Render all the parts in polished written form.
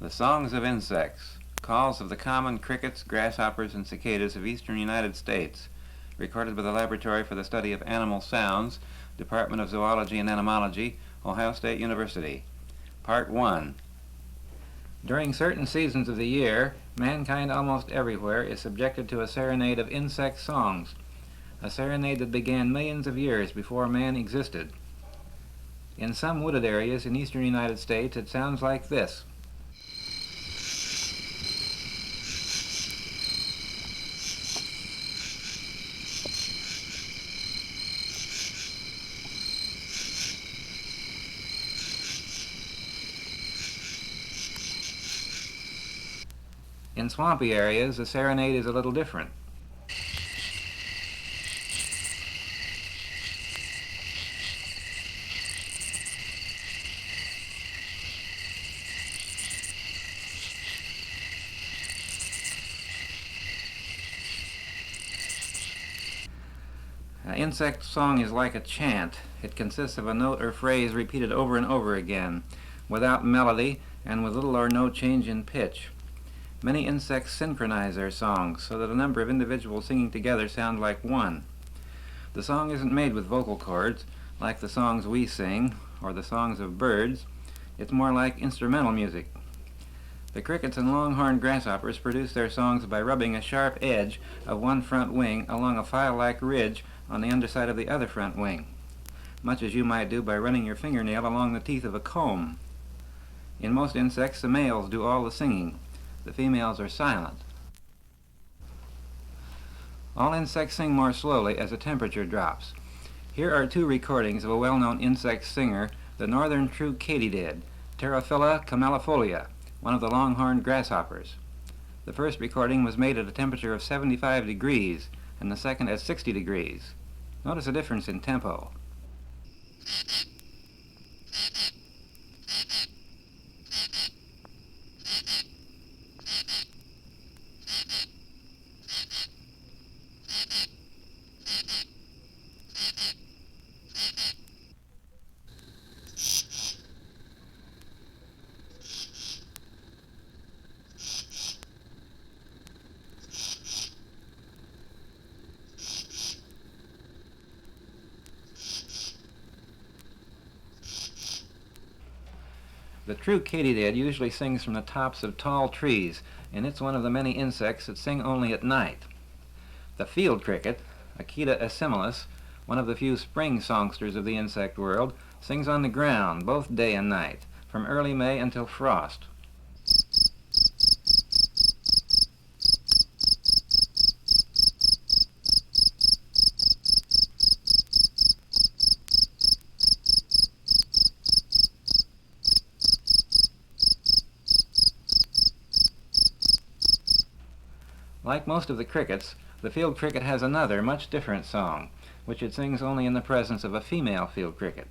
The songs of insects, calls of the common crickets, grasshoppers, and cicadas of eastern United States, recorded by the Laboratory for the Study of Animal Sounds, Department of Zoology and Entomology, Ohio State University. Part 1. During certain seasons of the year, mankind almost everywhere is subjected to a serenade of insect songs, a serenade that began millions of years before man existed. In some wooded areas in eastern United States, it sounds like this. In swampy areas, the serenade is a little different. Insect song is like a chant. It consists of a note or phrase repeated over and over again, without melody and with little or no change in pitch. Many insects synchronize their songs so that a number of individuals singing together sound like one. The song isn't made with vocal cords, like the songs we sing or the songs of birds. It's more like instrumental music. The crickets and longhorn grasshoppers produce their songs by rubbing a sharp edge of one front wing along a file-like ridge on the underside of the other front wing, much as you might do by running your fingernail along the teeth of a comb. In most insects, the males do all the singing. The females are silent. All insects sing more slowly as the temperature drops. Here are two recordings of a well-known insect singer, the northern true katydid, Pterophila camellifolia, one of the longhorn grasshoppers. The first recording was made at a temperature of 75 degrees and the second at 60 degrees. Notice a difference in tempo. The true katydid usually sings from the tops of tall trees, and it's one of the many insects that sing only at night. The field cricket, Cicadas assimilis, one of the few spring songsters of the insect world, sings on the ground both day and night, from early May until frost. Like most of the crickets, the field cricket has another, much different song, which it sings only in the presence of a female field cricket.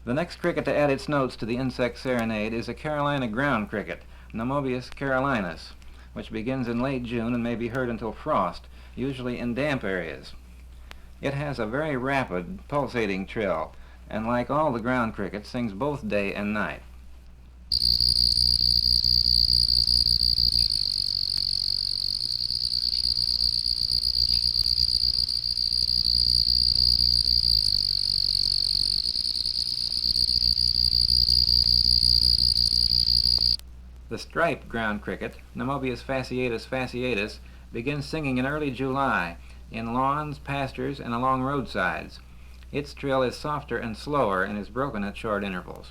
The next cricket to add its notes to the insect serenade is a Carolina ground cricket, Nomobius carolinus, which begins in late June and may be heard until frost, usually in damp areas. It has a very rapid, pulsating trill, and like all the ground crickets, sings both day and night. The striped ground cricket, Nomobius fasciatus fasciatus, begins singing in early July in lawns, pastures, and along roadsides. Its trill is softer and slower and is broken at short intervals.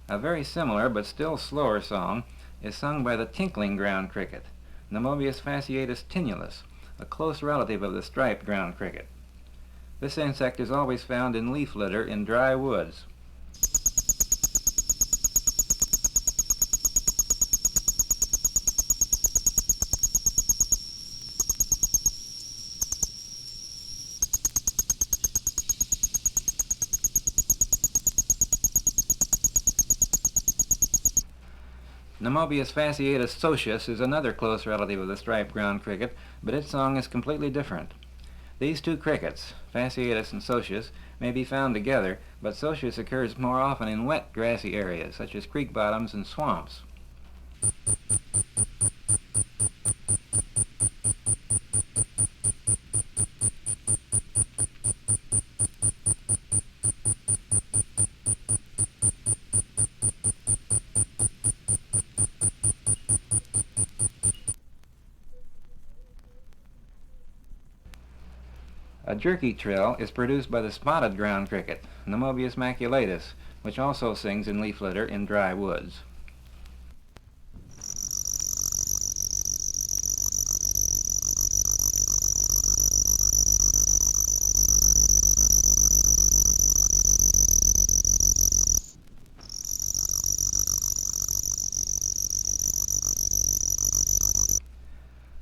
A very similar but still slower song is sung by the tinkling ground cricket, Nomobius fasciatus tinulus, a close relative of the striped ground cricket. This insect is always found in leaf litter in dry woods. Nemobius fasciatus socius is another close relative of the striped ground cricket, but its song is completely different. These two crickets, fasciatus and socius, may be found together, but socius occurs more often in wet, grassy areas, such as creek bottoms and swamps. A jerky trill is produced by the spotted ground cricket, Nemobius maculatus, which also sings in leaf litter in dry woods.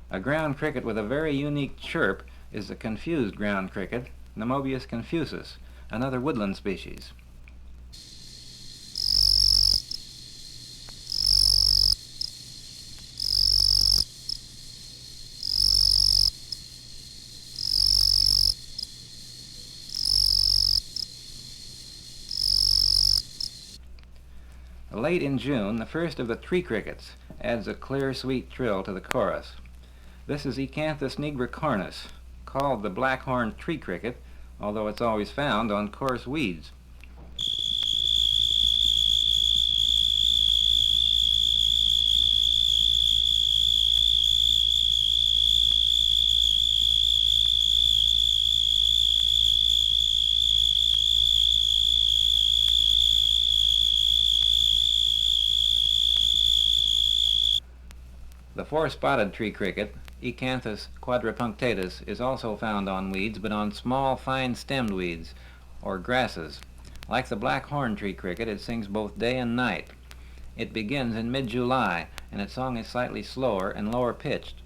A ground cricket with a very unique chirp is the confused ground cricket, Nemobius confusus, another woodland species. Late in June, the first of the tree crickets adds a clear, sweet trill to the chorus. This is Acanthus nigricornis, called the black-horned tree cricket, although it's always found on coarse weeds. The four-spotted tree cricket, Acanthus quadripunctatus, is also found on weeds, but on small, fine-stemmed weeds, or grasses. Like the black-horned tree cricket, it sings both day and night. It begins in mid-July, and its song is slightly slower and lower-pitched.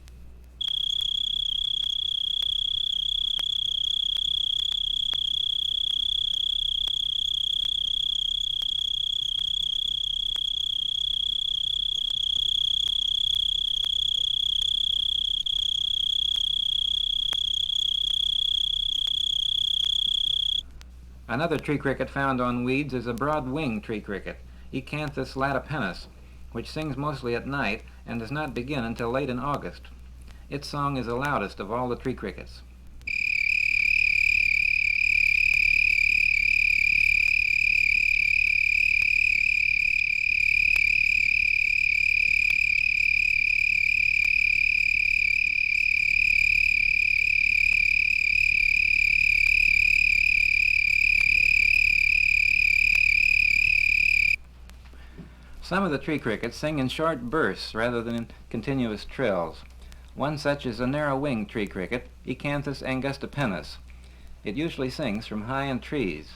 Another tree cricket found on weeds is a broad-winged tree cricket, Acanthus latipennis, which sings mostly at night and does not begin until late in August. Its song is the loudest of all the tree crickets. Some of the tree crickets sing in short bursts rather than in continuous trills. One such is a narrow-winged tree cricket, Acanthus angustipennis. It usually sings from high in trees.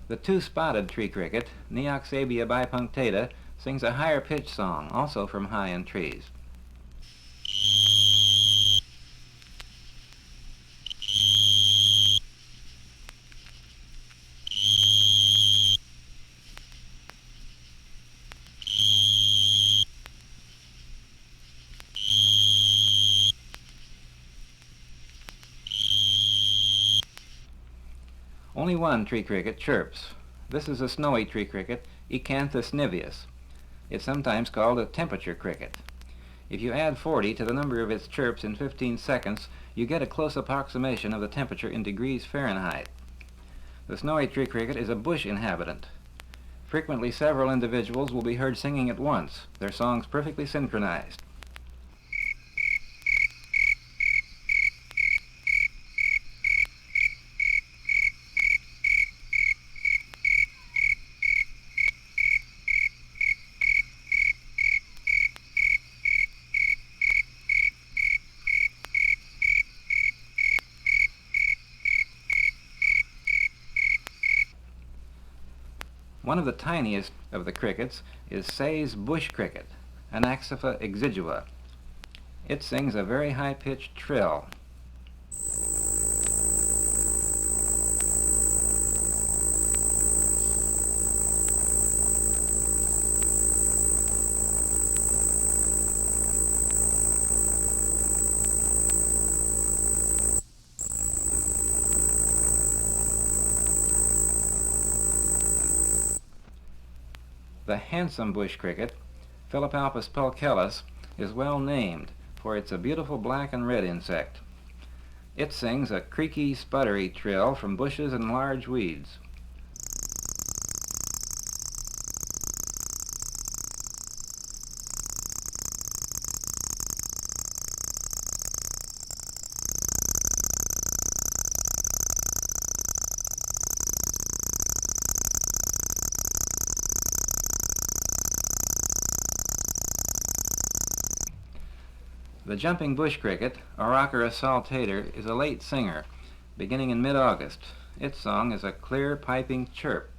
The two-spotted tree cricket, Neoxabia bipunctata, sings a higher-pitched song, also from high in trees. Only one tree cricket chirps. This is a snowy tree cricket, Acanthus niveus. It's sometimes called a temperature cricket. If you add 40 to the number of its chirps in 15 seconds, you get a close approximation of the temperature in degrees Fahrenheit. The snowy tree cricket is a bush inhabitant. Frequently several individuals will be heard singing at once, their songs perfectly synchronized. One of the tiniest of the crickets is Say's bush cricket, Anaxipha exigua. It sings a very high-pitched trill. The handsome bush cricket, Philopalpus pulchellus, is well named, for it's a beautiful black and red insect. It sings a creaky, sputtery trill from bushes and large weeds. The jumping bush cricket, Orocorus saltator, is a late singer, beginning in mid-August. Its song is a clear, piping chirp.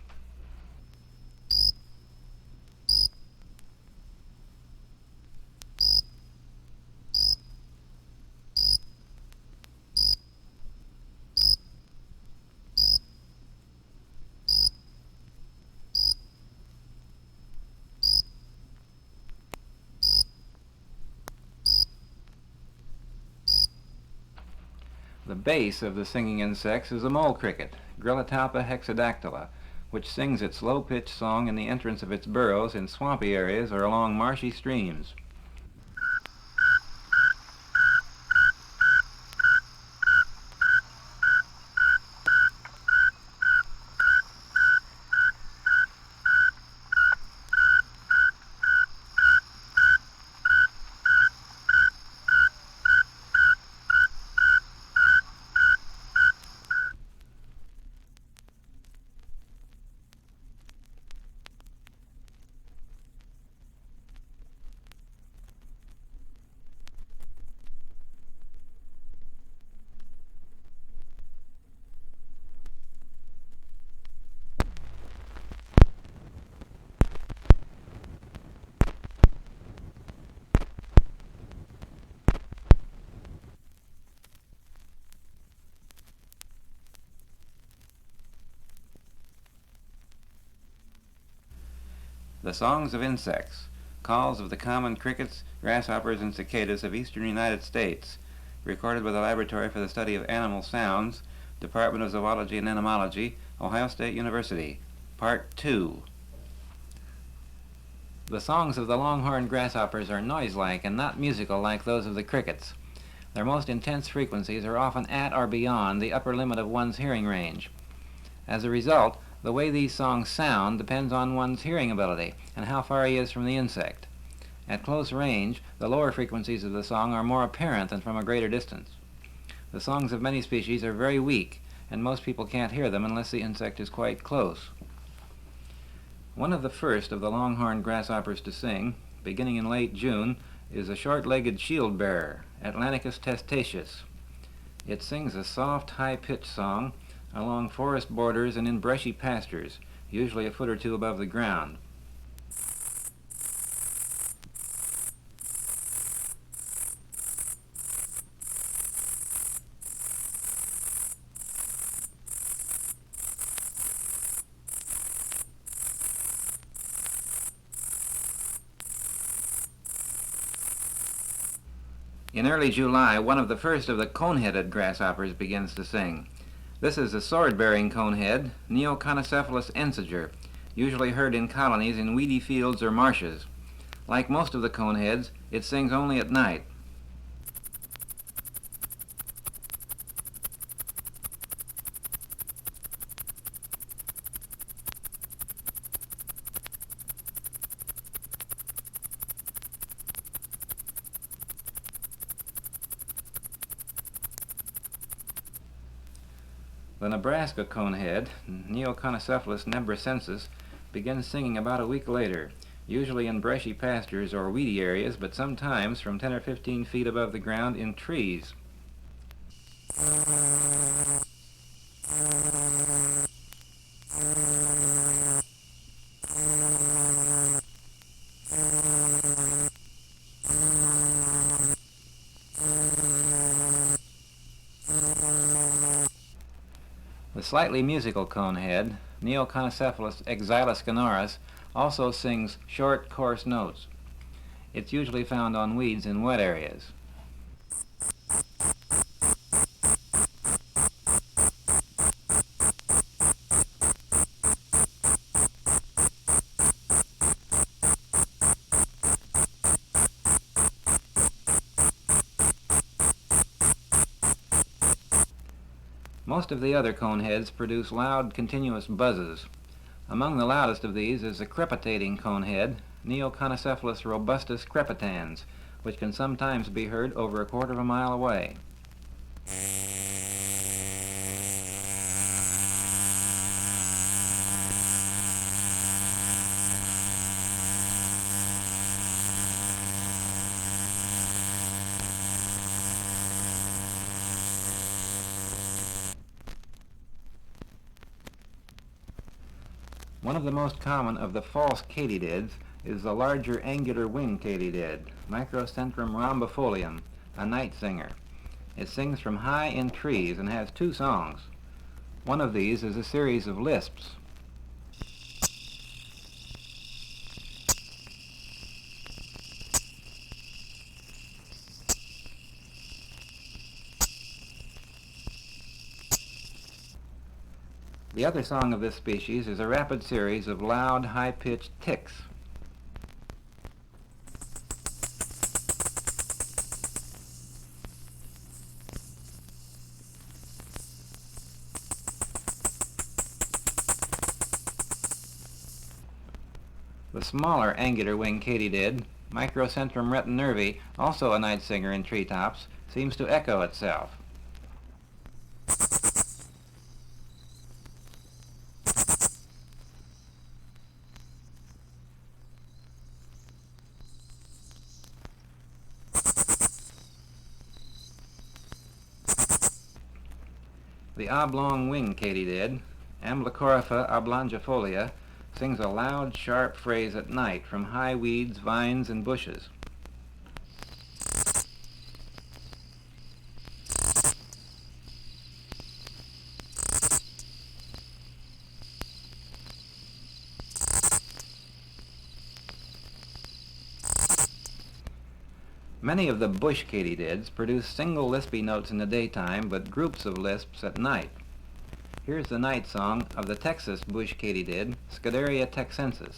The base of the singing insects is a mole cricket, Grilletalpa hexadactyla, which sings its low-pitched song in the entrance of its burrows in swampy areas or along marshy streams. The songs of insects, calls of the common crickets, grasshoppers, and cicadas of eastern United States, recorded by the Laboratory for the Study of Animal Sounds, Department of Zoology and Entomology, Ohio State University. Part 2. The songs of the longhorn grasshoppers are noise-like and not musical like those of the crickets. Their most intense frequencies are often at or beyond the upper limit of one's hearing range. As a result, the way these songs sound depends on one's hearing ability and how far he is from the insect. At close range, the lower frequencies of the song are more apparent than from a greater distance. The songs of many species are very weak, and most people can't hear them unless the insect is quite close. One of the first of the longhorn grasshoppers to sing, beginning in late June, is a short-legged shield-bearer, Atlanticus testaceus. It sings a soft, high-pitched song along forest borders and in brushy pastures, usually a foot or two above the ground. In early July, one of the first of the cone-headed grasshoppers begins to sing. This is the sword-bearing conehead, Neoconnocephalus ensiger, usually heard in colonies in weedy fields or marshes. Like most of the coneheads, it sings only at night. The Nebraska conehead, Neoconchocephalus nebracensis, begins singing about a week later, usually in brushy pastures or weedy areas, but sometimes from 10 or 15 feet above the ground in trees. The slightly musical conehead, Neoconchocephalus exiloscenoris, also sings short, coarse notes. It's usually found on weeds in wet areas. Most of the other coneheads produce loud, continuous buzzes. Among the loudest of these is the crepitating conehead, Neoconchocephalus robustus crepitans, which can sometimes be heard over a quarter of a mile away. One of the most common of the false katydids is the larger angular wing katydid, Microcentrum rhombifolium, a night singer. It sings from high in trees and has two songs. One of these is a series of lisps. The other song of this species is a rapid series of loud, high-pitched ticks. The smaller angular wing katydid, Microcentrum retinervi, also a night singer in treetops, seems to echo itself. The oblong-winged katydid, Amblycorypha oblangifolia, sings a loud, sharp phrase at night from high weeds, vines, and bushes. Many of the bush katydids produce single lispy notes in the daytime, but groups of lisps at night. Here's the night song of the Texas bush katydid, Scuderia texensis.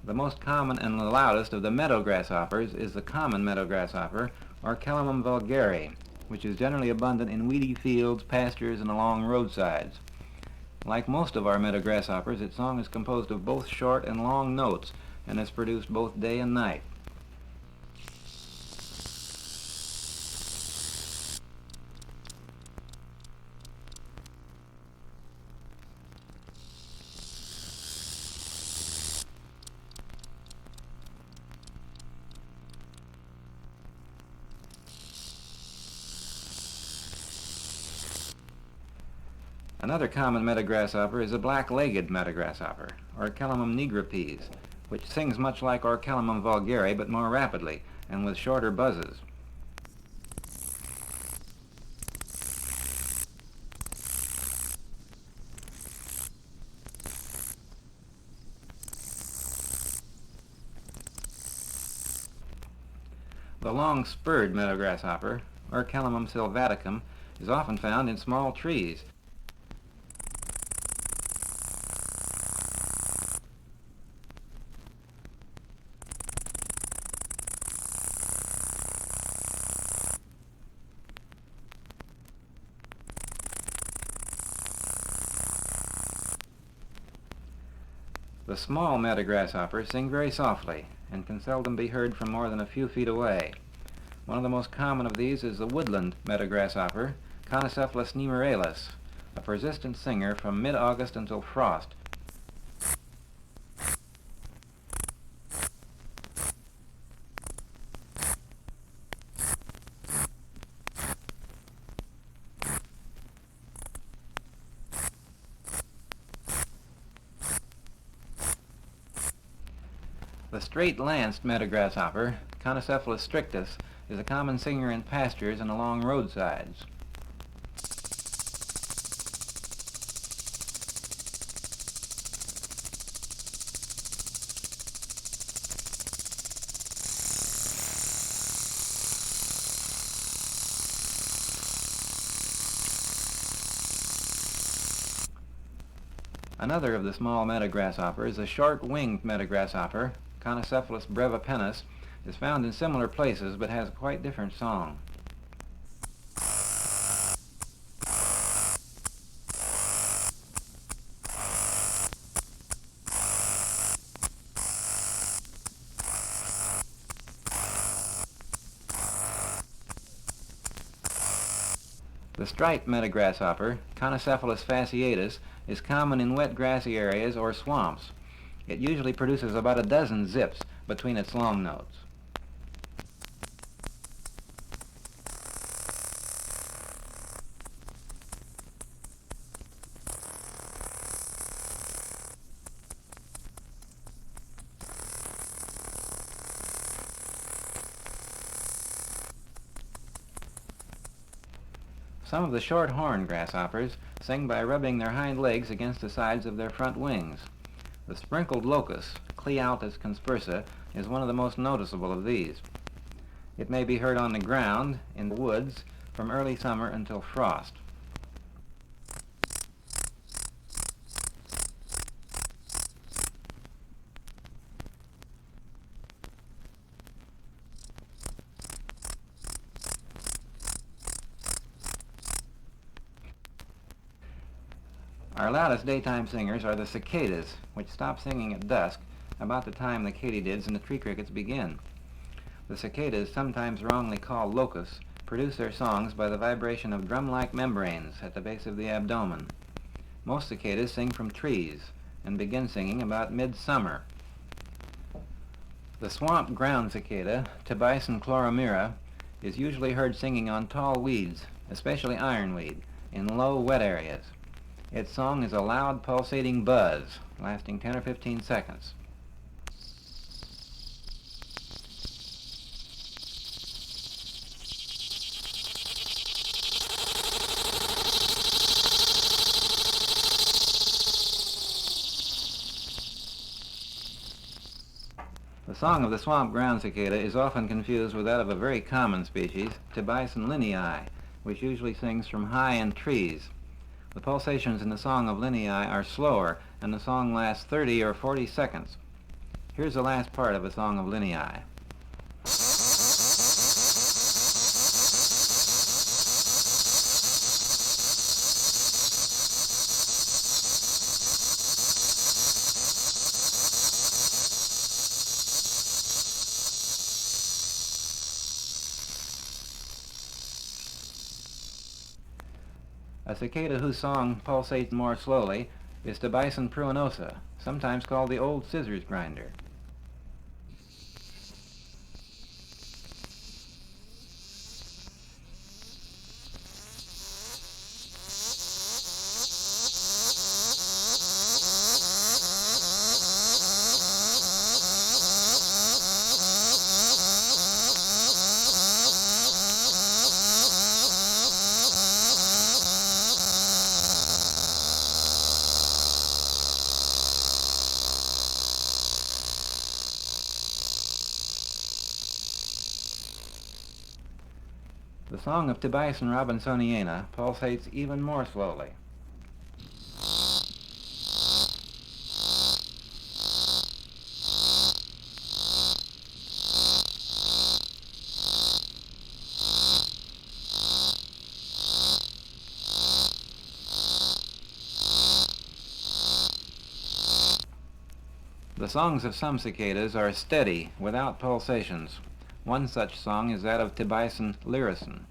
The most common and the loudest of the meadow grasshoppers is the common meadow grasshopper, Orchelamum vulgare, which is generally abundant in weedy fields, pastures, and along roadsides. Like most of our meadow grasshoppers, its song is composed of both short and long notes, and is produced both day and night. Another common meadow grasshopper is a black-legged meadow grasshopper, Orchelamum nigripes, which sings much like Orchelamum vulgare but more rapidly and with shorter buzzes. The long-spurred meadow grasshopper, Orchelamum sylvaticum, is often found in small trees. The small meadow grasshoppers sing very softly and can seldom be heard from more than a few feet away. One of the most common of these is the woodland meadow grasshopper, Connocephalus nemuralis, a persistent singer from mid-August until frost. The straight-lanced meadow grasshopper, Connocephalus strictus, is a common singer in pastures and along roadsides. Another of the small meadow grasshoppers, a short-winged meadow grasshopper, Connocephalus brevipennis, is found in similar places but has a quite different song. The striped meadow grasshopper, Connocephalus fasciatus, is common in wet grassy areas or swamps. It usually produces about a dozen zips between its long notes. Some of the short-horned grasshoppers sing by rubbing their hind legs against the sides of their front wings. The sprinkled locust, Clealtus conspersa, is one of the most noticeable of these. It may be heard on the ground, in the woods, from early summer until frost. Our loudest daytime singers are the cicadas, which stop singing at dusk, about the time the katydids and the tree crickets begin. The cicadas, sometimes wrongly called locusts, produce their songs by the vibration of drum-like membranes at the base of the abdomen. Most cicadas sing from trees and begin singing about midsummer. The swamp ground cicada, Tibicen chloromira, is usually heard singing on tall weeds, especially ironweed, in low, wet areas. Its song is a loud, pulsating buzz, lasting 10 or 15 seconds. The song of the swamp ground cicada is often confused with that of a very common species, Tibicen linnei, which usually sings from high in trees. The pulsations in the song of linnei are slower, and the song lasts 30 or 40 seconds. Here's the last part of a song of linnei. A cicada whose song pulsates more slowly is Tibicen pruinosa, sometimes called the old scissors grinder. The song of Tibicen robinsoniana pulsates even more slowly. The songs of some cicadas are steady, without pulsations. One such song is that of Tibicen lyricen.